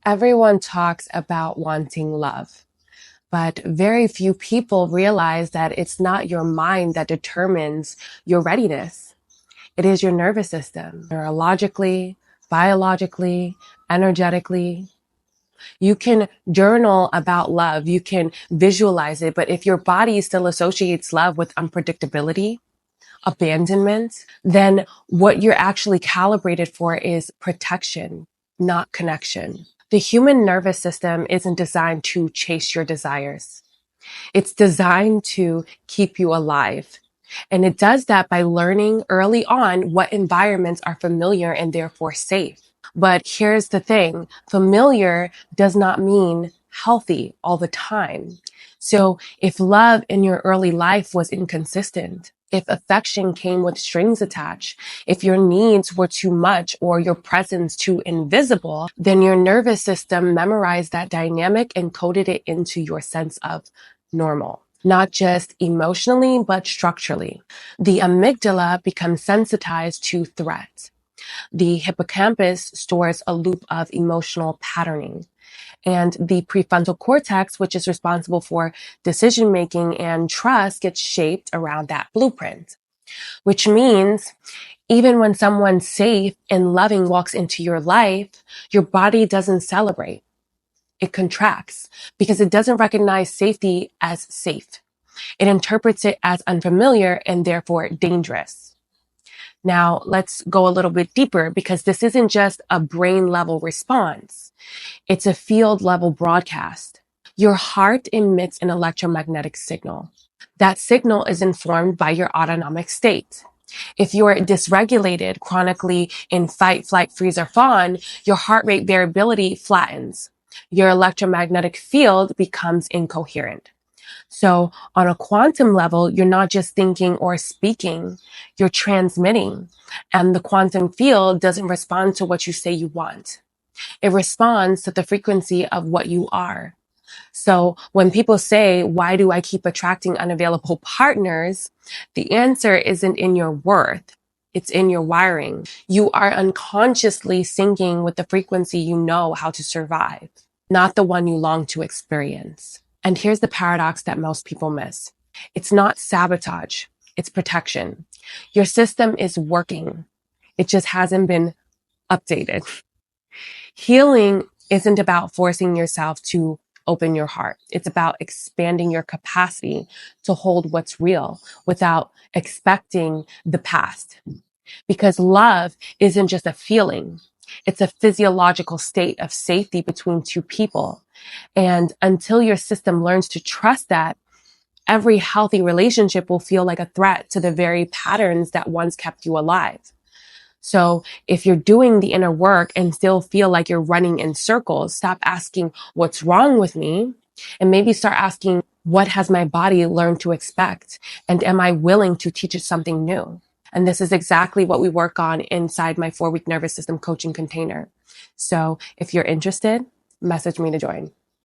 Everyone talks about wanting love, but very few people realize that it's not your mind that determines your readiness. It is your nervous system, neurologically, biologically, energetically. You can journal about love. You can visualize it. But if your body still associates love with unpredictability, abandonment, then what you're actually calibrated for is protection, not connection. The human nervous system isn't designed to chase your desires. It's designed to keep you alive. And it does that by learning early on what environments are familiar and therefore safe. But here's the thing, familiar does not mean healthy all the time. So if love in your early life was inconsistent, if affection came with strings attached, if your needs were too much or your presence too invisible, then your nervous system memorized that dynamic and coded it into your sense of normal. Not just emotionally, but structurally. The amygdala becomes sensitized to threat. The hippocampus stores a loop of emotional patterning. And the prefrontal cortex, which is responsible for decision making and trust, gets shaped around that blueprint. Which means even when someone safe and loving walks into your life, your body doesn't celebrate. It contracts because it doesn't recognize safety as safe. It interprets it as unfamiliar and therefore dangerous. Now, let's go a little bit deeper because this isn't just a brain level response. It's a field level broadcast. Your heart emits an electromagnetic signal. That signal is informed by your autonomic state. If you're dysregulated, chronically in fight, flight, freeze, or fawn, your heart rate variability flattens. Your electromagnetic field becomes incoherent. So on a quantum level, you're not just thinking or speaking, you're transmitting. And the quantum field doesn't respond to what you say you want. It responds to the frequency of what you are. So when people say, why do I keep attracting unavailable partners? The answer isn't in your worth. It's in your wiring. You are unconsciously syncing with the frequency you know how to survive, not the one you long to experience. And here's the paradox that most people miss. It's not sabotage. It's protection. Your system is working. It just hasn't been updated. Healing isn't about forcing yourself to open your heart. It's about expanding your capacity to hold what's real without expecting the past. Because love isn't just a feeling. It's a physiological state of safety between two people. And until your system learns to trust that, every healthy relationship will feel like a threat to the very patterns that once kept you alive. So if you're doing the inner work and still feel like you're running in circles, stop asking what's wrong with me and maybe start asking, what has my body learned to expect? And am I willing to teach it something new? And this is exactly what we work on inside my 4-week nervous system coaching container. So if you're interested, message me to join.